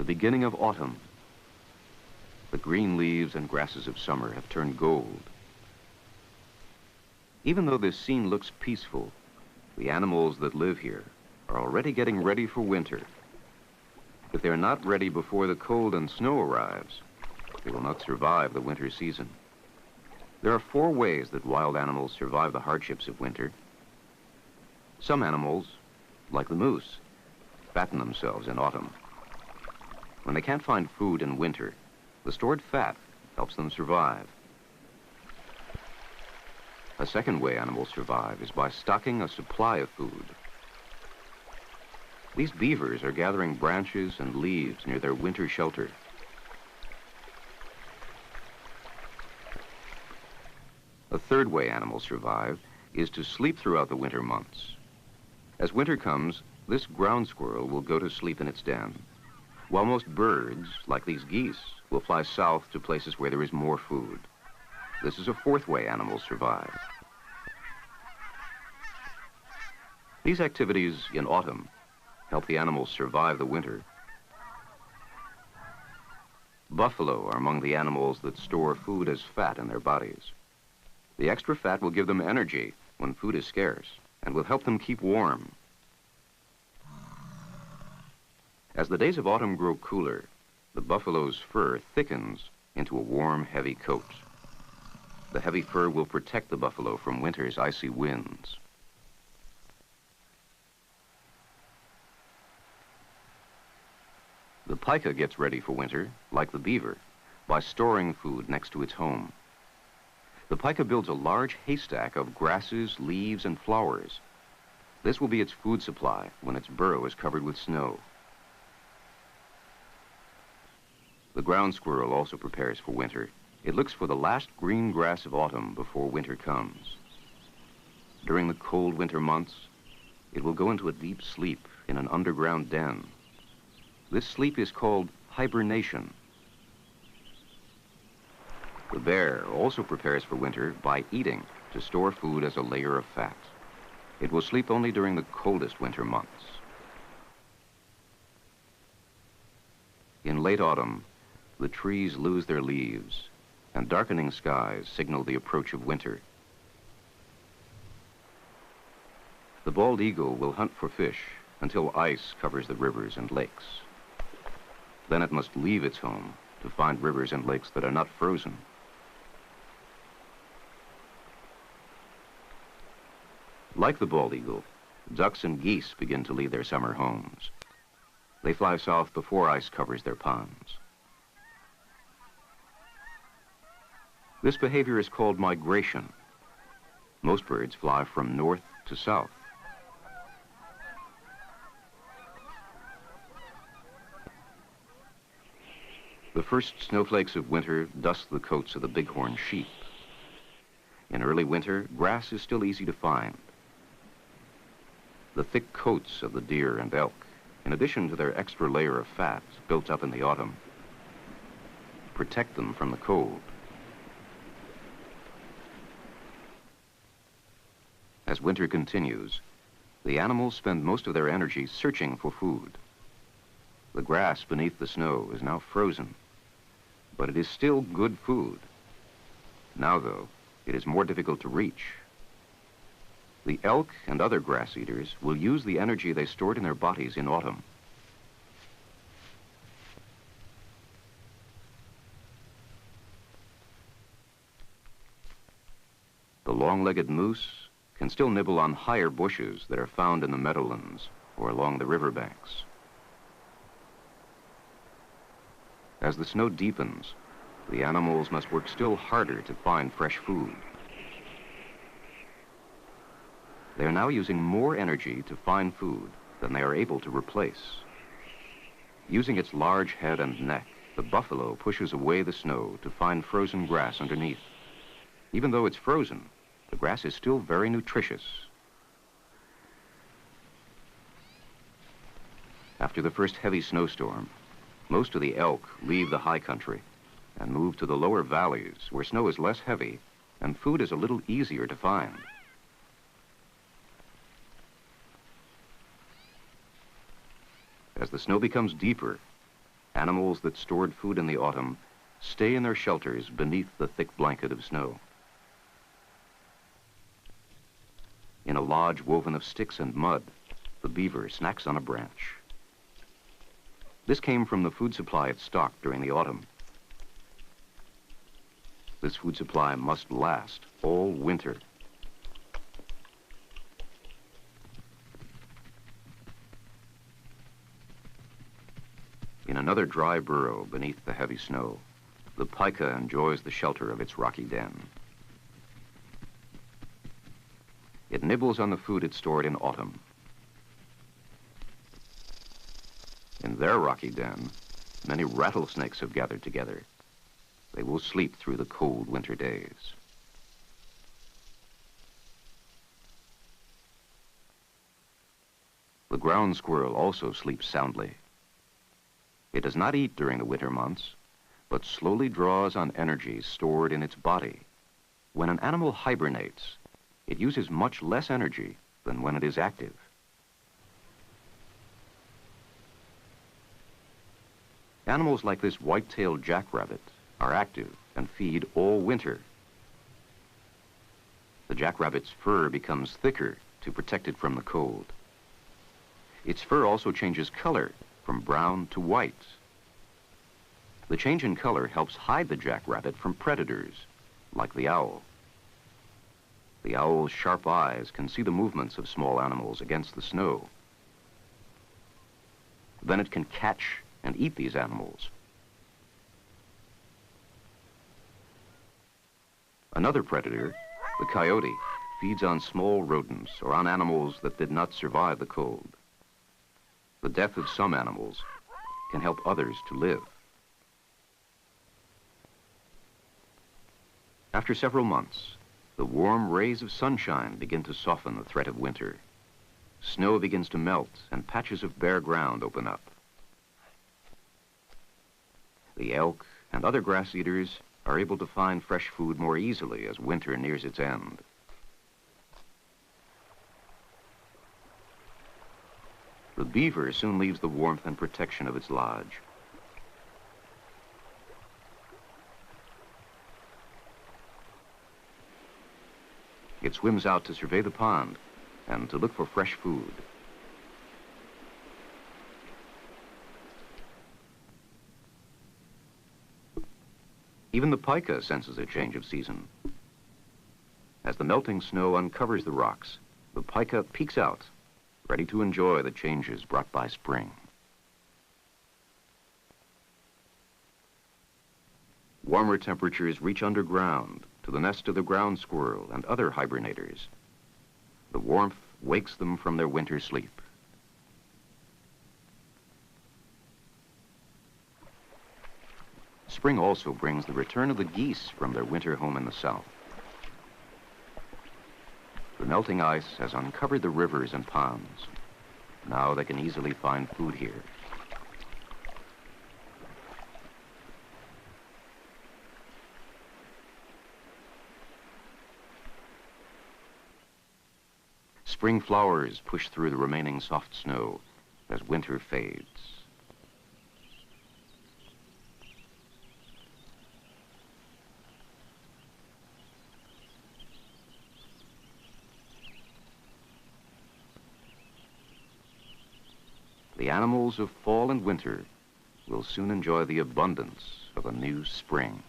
the beginning of autumn. The green leaves and grasses of summer have turned gold. Even though this scene looks peaceful, the animals that live here are already getting ready for winter. If they're not ready before the cold and snow arrives, they will not survive the winter season. There are 4 ways that wild animals survive the hardships of winter. Some animals, like the moose, fatten themselves in autumn. When they can't find food in winter, the stored fat helps them survive. A second way animals survive is by stocking a supply of food. These beavers are gathering branches and leaves near their winter shelter. A third way animals survive is to sleep throughout the winter months. As winter comes, this ground squirrel will go to sleep in its den, while most birds, like these geese, will fly south to places where there is more food. This is a fourth way animals survive. These activities in autumn help the animals survive the winter. Buffalo are among the animals that store food as fat in their bodies. The extra fat will give them energy when food is scarce and will help them keep warm. As the days of autumn grow cooler, the buffalo's fur thickens into a warm, heavy coat. The heavy fur will protect the buffalo from winter's icy winds. The pika gets ready for winter, like the beaver, by storing food next to its home. The pika builds a large haystack of grasses, leaves, and flowers. This will be its food supply when its burrow is covered with snow. The ground squirrel also prepares for winter. It looks for the last green grass of autumn before winter comes. During the cold winter months, it will go into a deep sleep in an underground den. This sleep is called hibernation. The bear also prepares for winter by eating to store food as a layer of fat. It will sleep only during the coldest winter months. In late autumn, the trees lose their leaves, and darkening skies signal the approach of winter. The bald eagle will hunt for fish until ice covers the rivers and lakes. Then it must leave its home to find rivers and lakes that are not frozen. Like the bald eagle, ducks and geese begin to leave their summer homes. They fly south before ice covers their ponds. This behavior is called migration. Most birds fly from north to south. The first snowflakes of winter dust the coats of the bighorn sheep. In early winter, grass is still easy to find. The thick coats of the deer and elk, in addition to their extra layer of fat built up in the autumn, protect them from the cold. As winter continues, the animals spend most of their energy searching for food. The grass beneath the snow is now frozen, but it is still good food. Now, though, it is more difficult to reach. The elk and other grass eaters will use the energy they stored in their bodies in autumn. The long-legged moose can still nibble on higher bushes that are found in the meadowlands or along the riverbanks. As the snow deepens, the animals must work still harder to find fresh food. They are now using more energy to find food than they are able to replace. Using its large head and neck, the buffalo pushes away the snow to find frozen grass underneath. Even though it's frozen, the grass is still very nutritious. After the first heavy snowstorm, most of the elk leave the high country and move to the lower valleys where snow is less heavy and food is a little easier to find. As the snow becomes deeper, Animals that stored food in the autumn stay in their shelters beneath the thick blanket of snow. In a lodge woven of sticks and mud, the beaver snacks on a branch. This came from the food supply it stocked during the autumn. This food supply must last all winter. In another dry burrow beneath the heavy snow, the pika enjoys the shelter of its rocky den. It nibbles on the food it stored in autumn. In their rocky den, many rattlesnakes have gathered together. They will sleep through the cold winter days. The ground squirrel also sleeps soundly. It does not eat during the winter months, but slowly draws on energy stored in its body. When an animal hibernates, it uses much less energy than when it is active. Animals like this white-tailed jackrabbit are active and feed all winter. The jackrabbit's fur becomes thicker to protect it from the cold. Its fur also changes color from brown to white. The change in color helps hide the jackrabbit from predators, like the owl. The owl's sharp eyes can see the movements of small animals against the snow. Then it can catch and eat these animals. Another predator, the coyote, feeds on small rodents or on animals that did not survive the cold. The death of some animals can help others to live. After several months, the warm rays of sunshine begin to soften the threat of winter. Snow begins to melt and patches of bare ground open up. The elk and other grass eaters are able to find fresh food more easily as winter nears its end. The beaver soon leaves the warmth and protection of its lodge. It swims out to survey the pond and to look for fresh food. Even the pika senses a change of season. As the melting snow uncovers the rocks, the pika peeks out, ready to enjoy the changes brought by spring. Warmer temperatures reach underground to the nest of the ground squirrel and other hibernators. The warmth wakes them from their winter sleep. Spring also brings the return of the geese from their winter home in the south. The melting ice has uncovered the rivers and ponds. Now they can easily find food here. Spring flowers push through the remaining soft snow as winter fades. The animals of fall and winter will soon enjoy the abundance of a new spring.